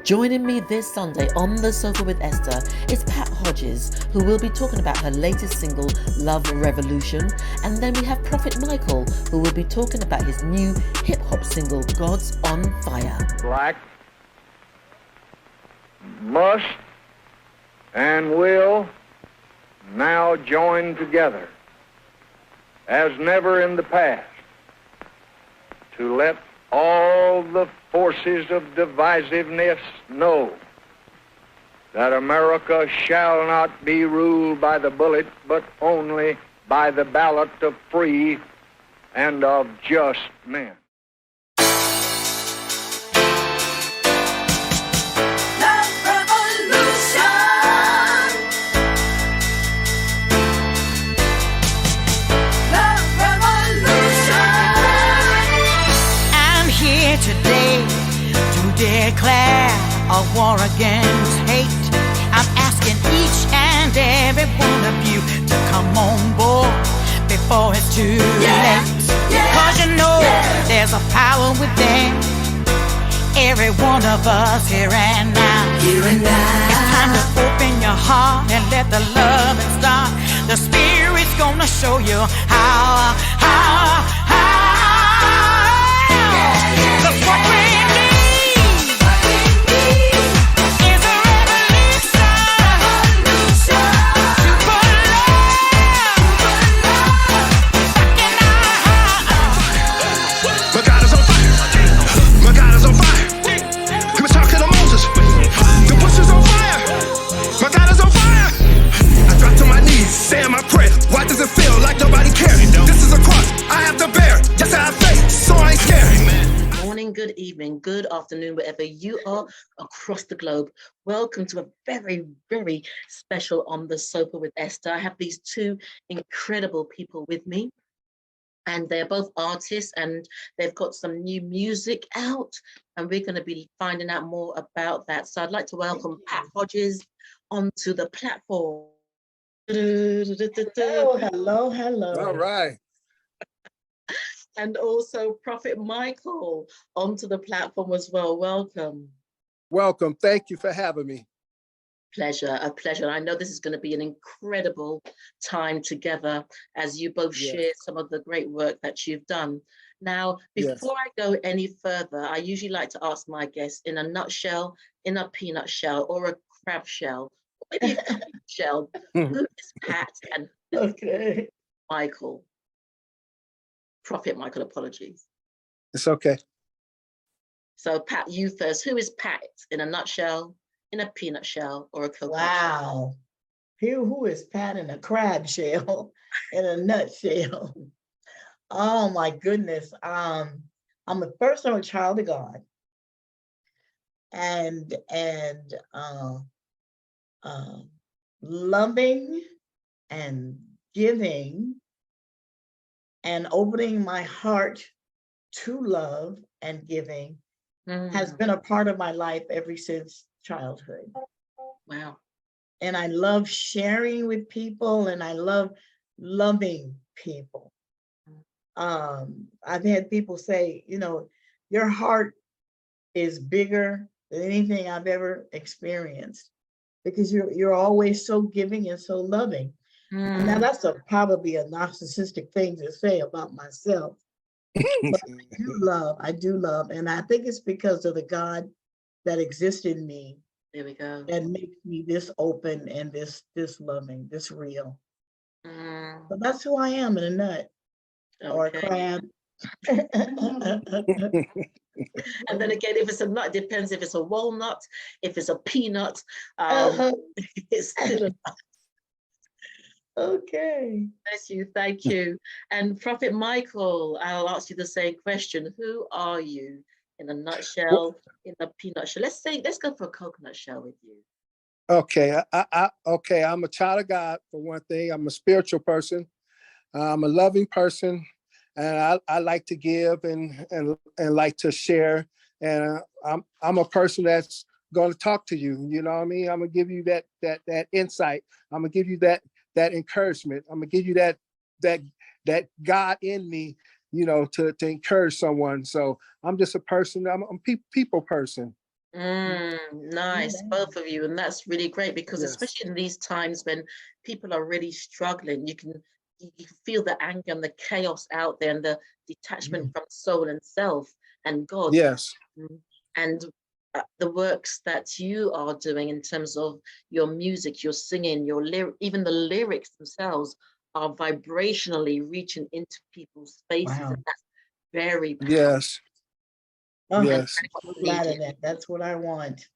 Joining me this Sunday on the sofa with Esther is Pat Hodges, who will be talking about her latest single, Love Revolution. And then we have Prophet Michael, who will be talking about his new hip hop single, God's on Fire. Black must and will now join together as never in the past to let all the forces of divisiveness know that America shall not be ruled by the bullet, but only by the ballot of free and of just men. Today to declare a war against hate. I'm asking each and every one of you to come on board before it's too late. Cause you know there's a power within every one of us here and now. You and I. It's time to open your heart and let the love start. The Spirit's gonna show you how. Cause what we need is a revolution to put love back in our hearts. My God is on fire. My God is on fire. He was talking to Moses. The bush is on fire. My God is on fire. I drop to my knees, saying my prayer. Why does it feel like nobody cares? This is a cross I have to bear. Yes, I have faith, so I ain't scared. Morning, good evening, good afternoon, wherever you are across the globe. Welcome to a very, very special On the Sofa with Esther. I have these two incredible people with me, and they're both artists, and they've got some new music out, and we're going to be finding out more about that. So I'd like to welcome Pat Hodges onto the platform. Hello. All right. And also Prophet Michael onto the platform as well. Welcome. Welcome. Thank you for having me. Pleasure, a pleasure. I know this is going to be an incredible time together as you both share some of the great work that you've done. Now, before I go any further, I usually like to ask my guests in a nutshell, in a peanut shell, or a crab shell, or maybe a crab shell. Who is Pat and who is Michael? Prophet Michael, apologies. It's okay. So Pat, you first. Who is Pat in a nutshell, in a peanut shell, or a coconut Wow. Here, who is Pat in a crab shell, in a nutshell? Oh my goodness. I'm a child of God. And loving and giving and opening my heart to love and giving has been a part of my life ever since childhood. Wow. And I love sharing with people, and I love loving people. I've had people say, your heart is bigger than anything I've ever experienced, because you're always so giving and so loving. Now that's probably a narcissistic thing to say about myself, but I do love, and I think it's because of the God that exists in me. There we go. That makes me this open and this loving, this real. But that's who I am in a nut or a crab. And then again, if it's a nut, it depends if it's a walnut, if it's a peanut. It's still a nut. Okay. Bless you, thank you. And Prophet Michael, I'll ask you the same question. Who are you in a nutshell, in a peanut shell? Let's go for a coconut shell with you. Okay. Okay. I'm a child of God, for one thing. I'm a spiritual person. I'm a loving person, and I like to give and like to share. And I'm a person that's going to talk to you. You know what I mean? I'm gonna give you that insight. I'm gonna give you that encouragement. I'm gonna give you that God in me, to encourage someone. So I'm just a person. I'm a people person. Nice, both of you, and that's really great because Yes. especially in these times when people are really struggling, you can feel the anger and the chaos out there and the detachment from soul and self and God. Yes. And the works that you are doing in terms of your music, your singing, your even the lyrics themselves are vibrationally reaching into people's faces, Wow. and that's very powerful. Yes. Oh, And Yes. very much I'm glad of needed. that. That's what I want.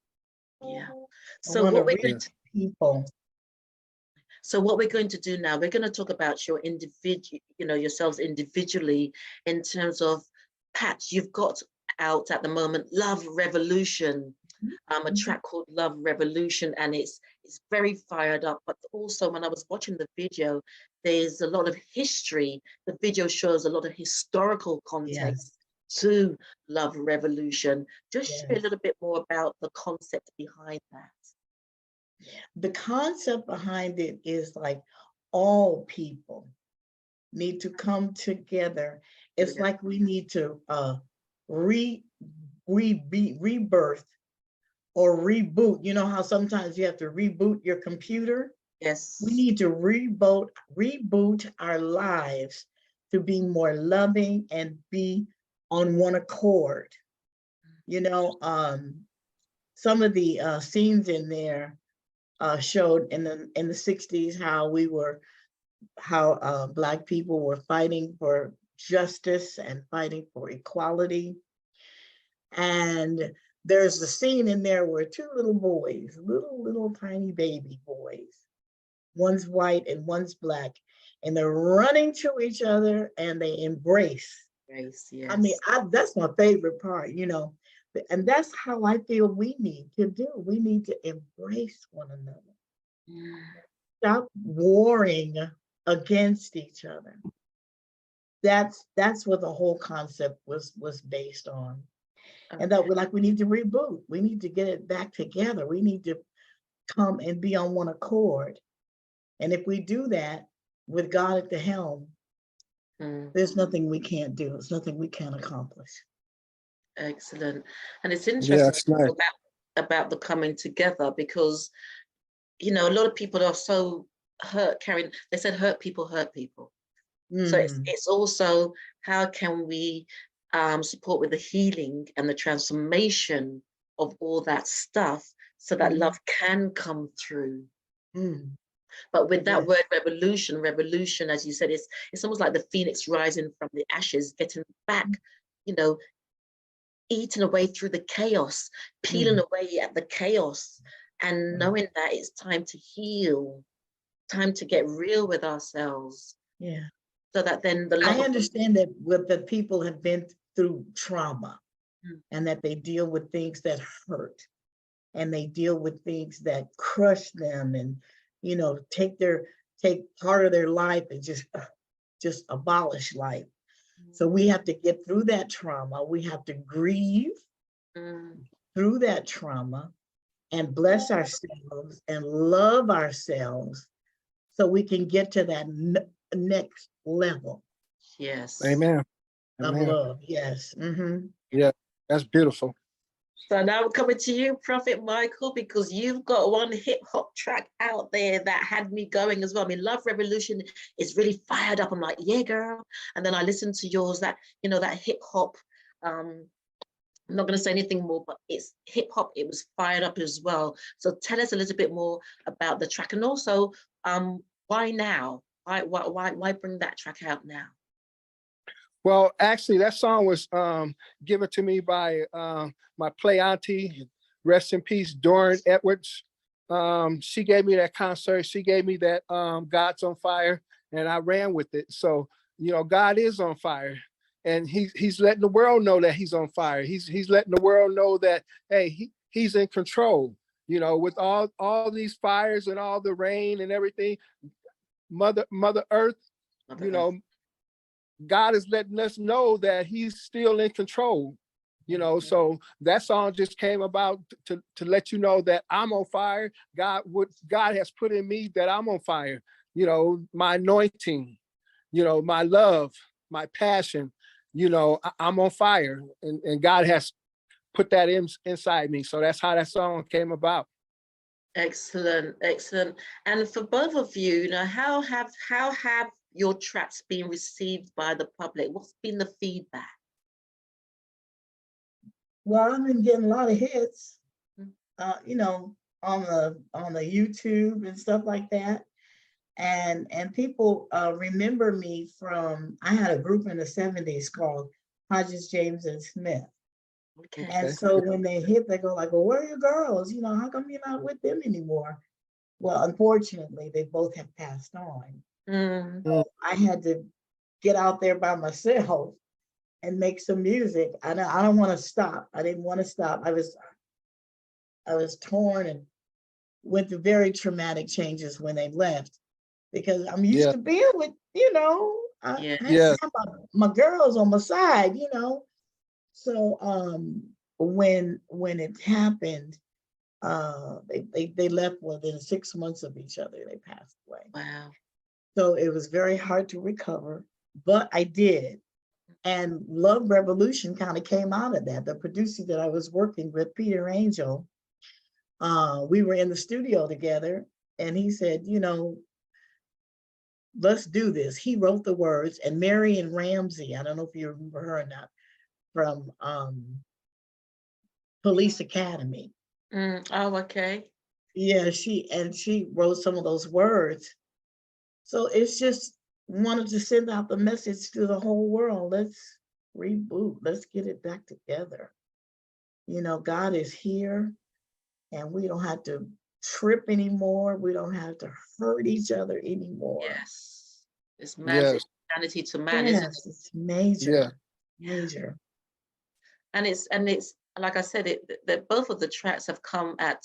Yeah. I So want to what we're going reach people. So what we're going to do now, we're going to talk about your individual, yourselves individually in terms of, Pat, you've got out at the moment Love Revolution, a track called Love Revolution, and it's very fired up. But also when I was watching the video, there's a lot of history. The video shows a lot of historical context to Love Revolution. Just share a little bit more about the concept behind that. The concept behind it is like all people need to come together. It's like we need to rebirth or reboot. You know how sometimes you have to reboot your computer? Yes. We need to reboot our lives to be more loving and be on one accord. Some of the scenes in there showed in the 60s how Black people were fighting for justice and fighting for equality. And there's a scene in there where two little boys, little tiny baby boys, one's white and one's Black, and they're running to each other and they embrace. Yes. I mean, that's my favorite part, and that's how I feel we need to do. We need to embrace one another. Stop warring against each other. That's what the whole concept was based on. And that we need to reboot. We need to get it back together. We need to come and be on one accord. And if we do that with God at the helm, there's nothing we can't do. There's nothing we can't accomplish. Excellent. And it's interesting about the coming together because, a lot of people are so hurt, they said hurt people hurt people. So it's also how can we support with the healing and the transformation of all that stuff so that love can come through. But with that word revolution, as you said, it's almost like the phoenix rising from the ashes, getting back, eating away through the chaos, peeling away at the chaos, and knowing that it's time to heal, time to get real with ourselves. Yeah. So that then I understand that what the people have been through trauma and that they deal with things that hurt and they deal with things that crush them and, take part of their life and just abolish life. So we have to get through that trauma. We have to grieve through that trauma and bless ourselves and love ourselves so we can get to that next level. Yes. Amen. Of love. Yes. Yeah, that's beautiful. So now I'm coming to you, Prophet Michael, because you've got one hip hop track out there that had me going as well. I mean, Love Revolution is really fired up. I'm like, yeah, girl. And then I listened to yours, that hip hop. I'm not going to say anything more, but it's hip hop. It was fired up as well. So tell us a little bit more about the track, and also why now? Why bring that track out now? Well, actually, that song was given to me by my play auntie, rest in peace, Doreen Edwards. She gave me that concert. She gave me that God's on Fire, and I ran with it. So, God is on fire, and he's letting the world know that he's on fire. He's letting the world know that, hey, he's in control. With all these fires and all the rain and everything, Mother Earth, God is letting us know that he's still in control, so that song just came about to let you know that I'm on fire. What God has put in me, that I'm on fire, my anointing, my love, my passion, I'm on fire, and God has put that inside me. So that's how that song came about. Excellent, excellent. And for both of you, how have your tracks been received by the public? What's been the feedback? Well, I've been getting a lot of hits, on the YouTube and stuff like that. And people remember me from, I had a group in the 70s called Hodges, James, and Smith. Okay. And so when they hit, they go like, well, where are your girls? How come you're not with them anymore? Well, unfortunately, they both have passed on. So I had to get out there by myself and make some music. I don't want to stop. I didn't want to stop. I was torn and went through very traumatic changes when they left, because I'm used to being with, I have my girls on my side, So when it happened, they left within 6 months of each other. They passed away. Wow. So it was very hard to recover, but I did. And Love Revolution kind of came out of that. The producer that I was working with, Peter Angel, we were in the studio together, and he said, let's do this. He wrote the words, and Marion Ramsey, I don't know if you remember her or not, from Police Academy. Oh, okay. Yeah, she wrote some of those words. So it's just wanted to send out the message to the whole world. Let's reboot. Let's get it back together. God is here, and we don't have to trip anymore. We don't have to hurt each other anymore. Yes. It's magic, humanity to man, isn't it? It's major. Major. And it's like I said, that both of the tracks have come at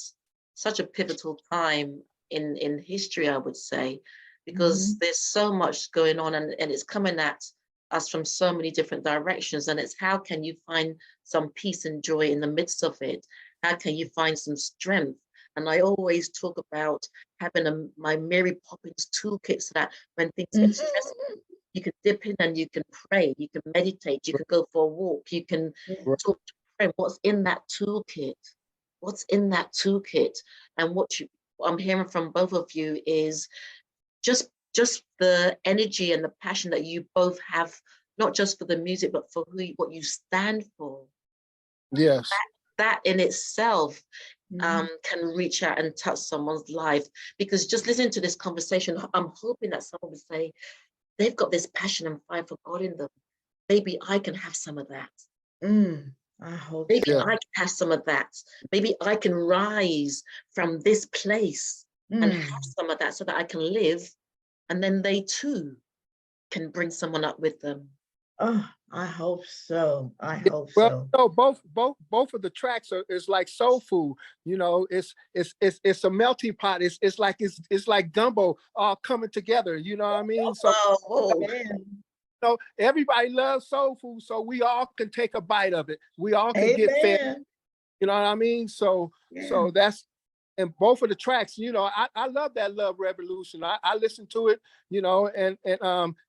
such a pivotal time in history, I would say, because there's so much going on, and it's coming at us from so many different directions. And it's how can you find some peace and joy in the midst of it? How can you find some strength? And I always talk about having my Mary Poppins toolkit, so that when things get stressful, you can dip in and you can pray, you can meditate, you can go for a walk, you can talk to a friend. What's in that toolkit? What's in that toolkit? And what I'm hearing from both of you is just the energy and the passion that you both have, not just for the music, but for what you stand for. Yes. That in itself can reach out and touch someone's life. Because just listening to this conversation, I'm hoping that someone would say, they've got this passion and fire for God in them. Maybe I can have some of that. I hope maybe I can have some of that. Maybe I can rise from this place and have some of that, so that I can live, and then they too can bring someone up with them. Oh, I hope so. I hope so. No, both of the tracks is like soul food. It's a melting pot. It's like gumbo all coming together. You know what I mean? So everybody loves soul food, so we all can take a bite of it. We all can get fed. You know what I mean? So that's. And both of the tracks, I love that Love Revolution. I listen to it, and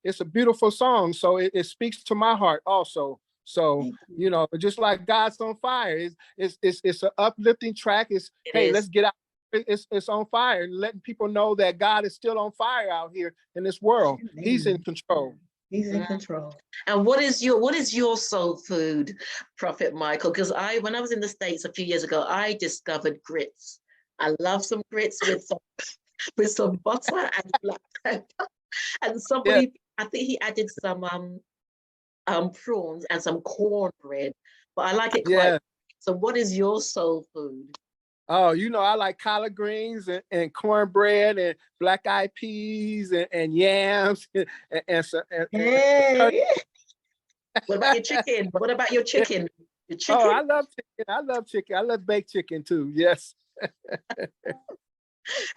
it's a beautiful song. So it speaks to my heart also. So, just like God's on Fire, it's an uplifting track. Let's get out. It's on fire, and letting people know that God is still on fire out here in this world. He's in control. He's in control. And what is your soul food, Prophet Michael? Because when I was in the States a few years ago, I discovered grits. I love some grits with some butter and black pepper. And somebody, I think he added some prawns and some cornbread, but I like it quite. So what is your soul food? Oh, I like collard greens and cornbread and black eyed peas and yams and What about your chicken? What about your chicken? Your chicken? Oh, I love chicken. I love chicken. I love baked chicken too. Yes. And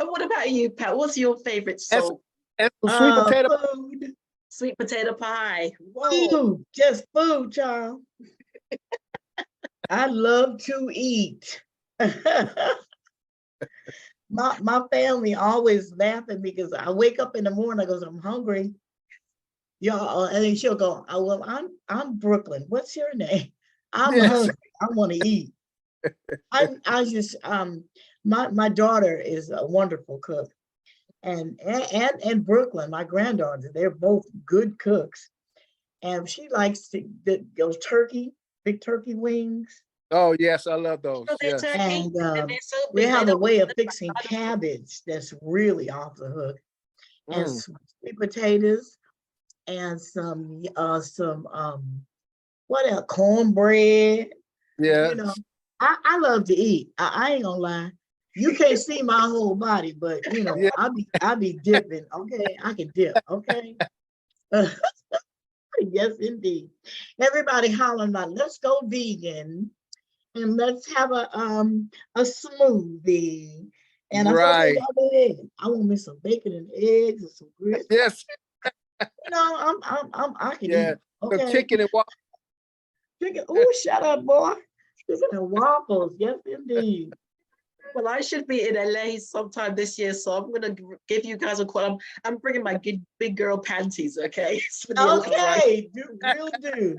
what about you, Pat? What's your favorite soul? Sweet potato food. Sweet potato pie. Whoa. Food, just food, child. I love to eat. my family always laughing because I wake up in the morning, I go, I'm hungry. Y'all, and then she'll go, oh, well, I'm Brooklyn. What's your name? I'm hungry. I want to eat. I just my daughter is a wonderful cook, and Brooklyn, my granddaughter, they're both good cooks, and she likes those big turkey wings. Oh yes, I love those. So they're Yes. turkey, And and they're so we big. They have a don't way look of like fixing dinosaurs. cabbage that's really off the hook, and Mm. sweet potatoes, and some what else? Cornbread. You Yeah. know, I love to eat. I ain't gonna lie. You can't see my whole body, but you know, Yeah. I be dipping. Okay, I can dip. Okay. Yes, indeed. Everybody hollering about let's go vegan and let's have a smoothie. And I said, okay, Right. y'all go ahead. I want me some bacon and eggs and some grits. Yes. You know, I can Yeah. eat. Some Okay. chicken and waffles. Chicken. Oh, shut up, boy. Chicken and waffles. Yes, indeed. Well, I should be in LA sometime this year, so I'm gonna give you guys a call. I'm bringing my big girl panties, okay? For the alumni. Okay, will do.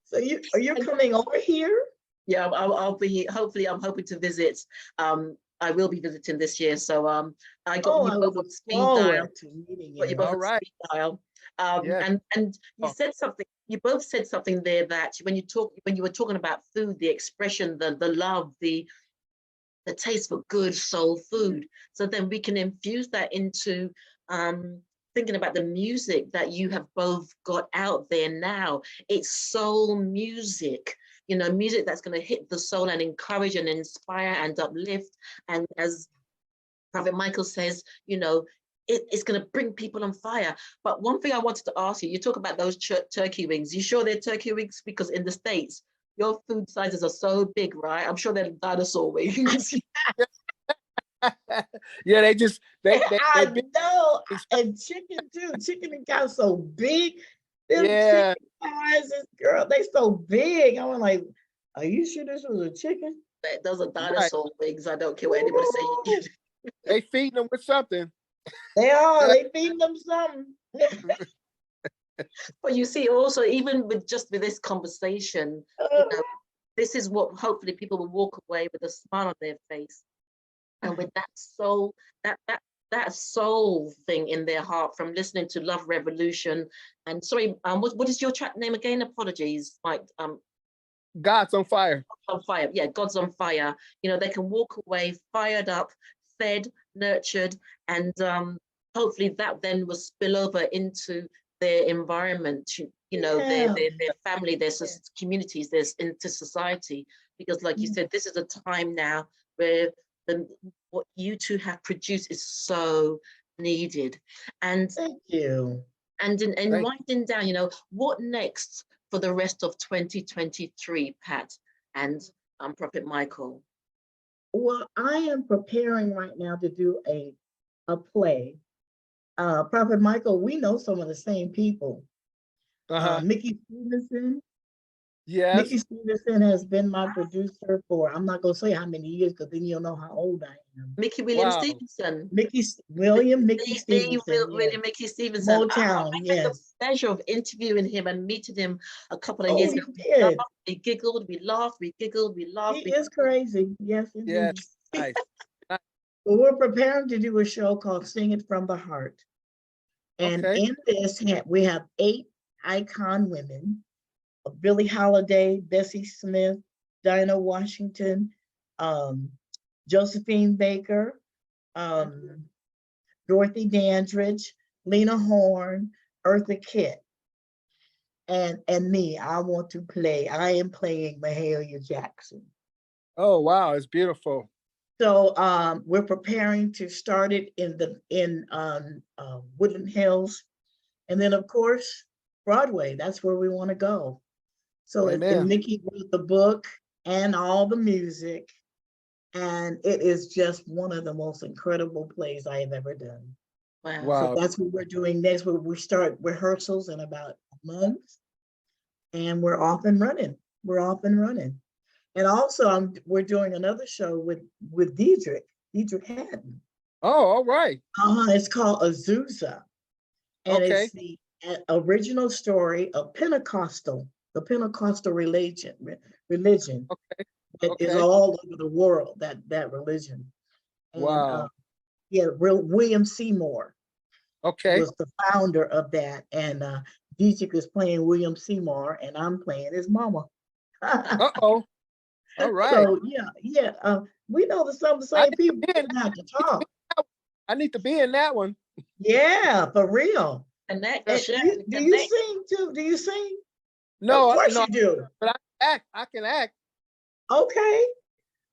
So you're coming over here? Yeah, I'll be. Hopefully, I'm hoping to visit. I will be visiting this year, so I got Oh, you I both look on speed dial. forward to meeting Got you you. both All on right. speed dial. Yes. And you Oh, said something. You both said something there that when you were talking about food, the expression, the love, the taste for good soul food. So then we can infuse that into thinking about the music that you have both got out there now. It's soul music, music that's going to hit the soul and encourage and inspire and uplift. And as Prophet Michael says, it's going to bring people on fire. But one thing I wanted to ask you, you talk about those turkey wings. You sure they're turkey wings? Because in the States, your food sizes are so big, right? I'm sure they're dinosaur wings. yeah, they I big. know, and chicken too. Chicken got so big. Them Yeah. chicken thighs, girl, they so big. I was like, are you sure this was a chicken? Those are Right. dinosaur wings. I don't care what anybody Ooh, say. They feeding them with something. they are. They feeding them something. But you see, also, even with this conversation, this is what hopefully people will walk away with a smile on their face and with that soul, that soul thing in their heart from listening to Love Revolution. And sorry, what is your track name again? Apologies, Mike. God's on fire. On fire. Yeah, God's on fire. They can walk away fired up, fed, nurtured, and hopefully that then will spill over into their environment, Yeah. their family, their communities, into society. Because like you said, this is a time now where what you two have produced is so needed. And Thank you. and in Thank winding down, what next for the rest of 2023, Pat and Prophet Michael? Well, I am preparing right now to do a play. Prophet Michael, we know some of the same people. Uh-huh. Mickey Stevenson. Yes. Mickey Stevenson has been my producer for, I'm not going to say how many years because then you'll know how old I am. Mickey William Wow. Stevenson. Mickey Stevenson. William Yes. Mickey Stevenson. Motown, I had the yes. pleasure of interviewing him and meeting him a couple of years Oh, ago. you did. We giggled, we laughed, we giggled, we laughed. He is crazy. Yes, indeed. Yes. Nice. But we're preparing to do a show called Sing It From the Heart. And Okay. in this, we have 8 icon women: Billie Holiday, Bessie Smith, Dinah Washington, Josephine Baker, Dorothy Dandridge, Lena Horne, Eartha Kitt, and me. I am playing Mahalia Jackson. Oh wow, it's beautiful. So we're preparing to start it in Woodland Hills, and then of course Broadway. That's where we want to go. So and Mickey wrote the book and all the music, and it is just one of the most incredible plays I have ever done. Wow. So that's what we're doing next. We start rehearsals in about a month, and we're off and running. And also, we're doing another show with Diedrich Haddon. Oh, all right. It's called Azusa, and Okay. it's the original story of Pentecostal the Pentecostal religion Okay. that is Okay. all over the world, that religion. And Wow. yeah, William Seymour Okay. was the founder of that. And Dietrich is playing William Seymour, and I'm playing his mama. Uh-oh. All right. So yeah, we know some of the I same need to people. be in We have to talk. I need to be in that one. Yeah, for real. Connect, And share, do and you connect. sing too? Do you sing? Of No, course no, you do. but I can act. I can act. Okay,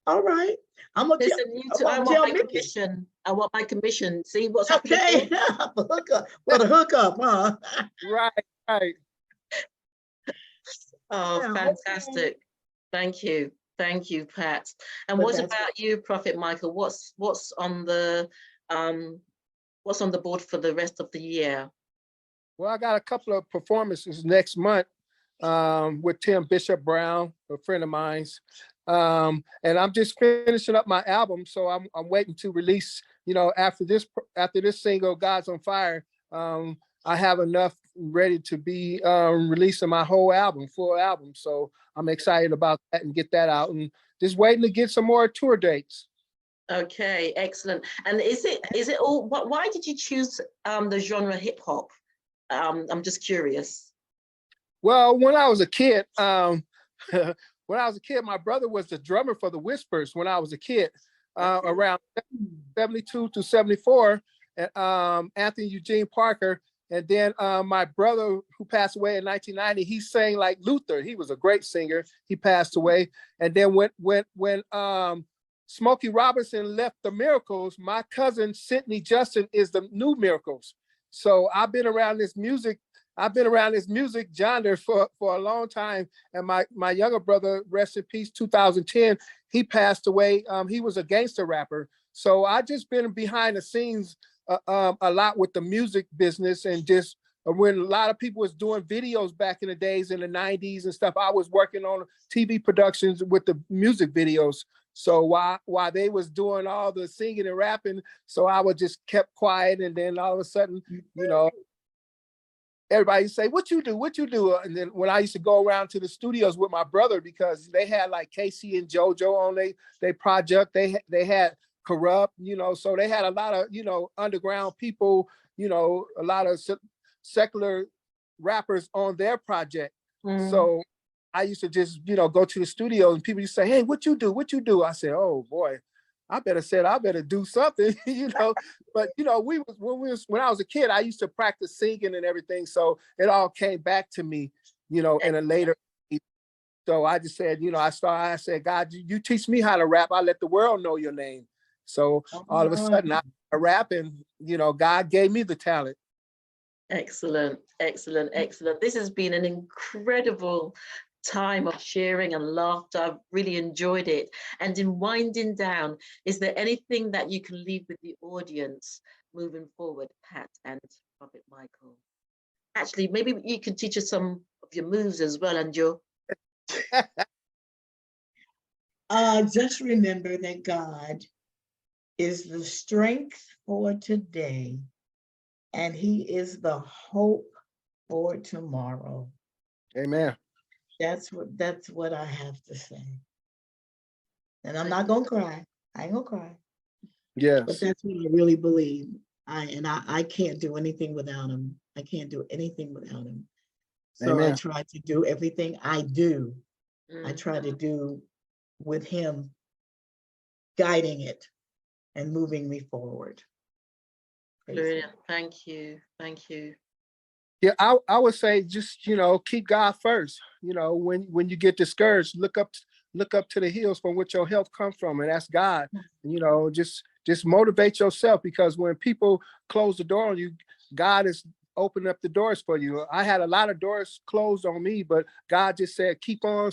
all right. Listen, you two, I'm I gonna want tell my Mickey. commission. I want my commission. See what's happening Okay, here? for the hookup, huh? Right, right. Oh, Yeah, okay. fantastic. Thank you. Thank you, Pat. And But what that's about you, Prophet Michael? Um what's on the board for the rest of the year? Well, I got a couple of performances next month with Tim Bishop Brown, a friend of mine's. And I'm just finishing up my album, so I'm waiting to release. After this single, "God's on Fire," I have enough ready to be releasing my whole album, full album. So I'm excited about that and get that out, and just waiting to get some more tour dates. Okay, excellent. And is it all, why did you choose the genre hip hop? I'm just curious. Well, when I was a kid, my brother was the drummer for the Whispers when I was a kid, around 72 to 74, and Anthony Eugene Parker. And then my brother, who passed away in 1990, he sang like Luther. He was a great singer. He passed away. And then when Smokey Robinson left the Miracles, my cousin Sidney Justin is the New Miracles. So I've been around this music genre for a long time. And my younger brother, rest in peace, 2010, he passed away. He was a gangster rapper. So I just been behind the scenes a lot with the music business, and just when a lot of people was doing videos back in the days in the 90s and stuff, I was working on TV productions with the music videos. So while they was doing all the singing and rapping, so I was just kept quiet. And then all of a sudden, everybody say, what you do? And then when I used to go around to the studios with my brother, because they had like Casey and JoJo on they project, they had Corrupt, so they had a lot of, underground people, a lot of secular rappers on their project. So I used to just, go to the studio, and people used to say, hey, what you do? I said, oh boy, I better do something, But when I was a kid, I used to practice singing and everything. So it all came back to me, in a later age. So I just said, I said, God, you teach me how to rap. I let the world know your name. So all of a sudden I rap, and God gave me the talent. Excellent. This has been an incredible time of sharing and laughter. I've really enjoyed it. And in winding down, is there anything that you can leave with the audience moving forward, Pat and Prophet Michael? Actually, maybe you can teach us some of your moves as well, and your just remember that God is the strength for today, and He is the hope for tomorrow. Amen. That's what I have to say. And I'm not gonna cry. I ain't gonna cry. Yes. But that's what I really believe. I can't do anything without Him. I can't do anything without Him. So Amen. I try to do everything I do. I try to do with Him guiding it and moving me forward. brilliant. Thank you. Yeah, I would say just, keep God first. When you get discouraged, look up to the hills from which your help comes from, and that's God. Just motivate yourself, because when people close the door on you, God is opening up the doors for you. I had a lot of doors closed on me, but God just said, keep on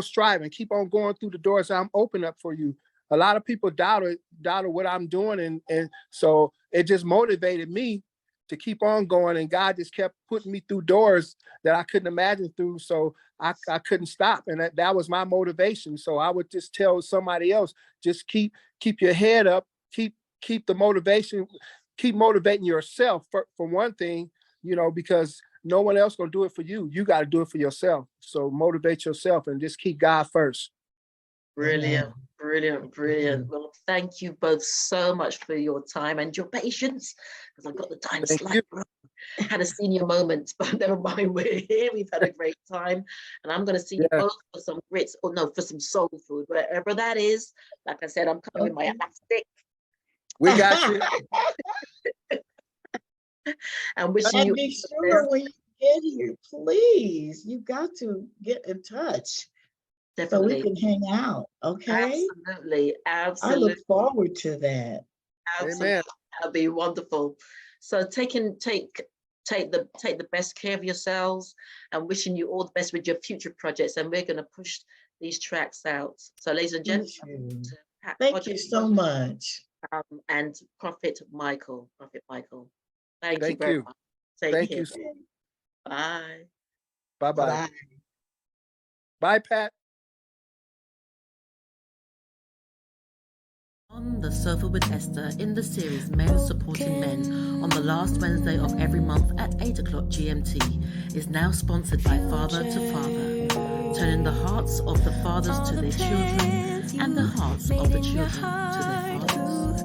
striving, keep on going through the doors I'm opening up for you. A lot of people doubted what I'm doing, and so it just motivated me to keep on going, and God just kept putting me through doors that I couldn't imagine through. So I couldn't stop, and that was my motivation. So I would just tell somebody else, just keep your head up, keep the motivation, keep motivating yourself for one thing, because no one else gonna do it for you. You got to do it for yourself. So motivate yourself and just keep God first. Brilliant, brilliant, brilliant. Well, thank you both so much for your time and your patience, because I've got the time slightly wrong. Had a senior moment, but never mind, we're here. We've had a great time, and I'm going to see you both for some grits, or no, for some soul food, wherever that is. Like I said, I'm coming with my elastic. We got you. And wishing you. Be sure when you get here, please, you got to get in touch. Definitely. So we can hang out. Okay. Absolutely. Absolutely. I look forward to that. Absolutely. Amen. That'll be wonderful. So take the best care of yourselves, and wishing you all the best with your future projects. And we're going to push these tracks out. So, ladies and gentlemen, thank you so much. And Prophet Michael. Thank you very much. Thank you. Bye. Bye-bye. Bye, Pat. On the Sofa with Esther in the series Men Supporting Men on the last Wednesday of every month at 8 o'clock GMT is now sponsored by Father to Father, turning the hearts of the fathers to their children and the hearts of the children to their fathers.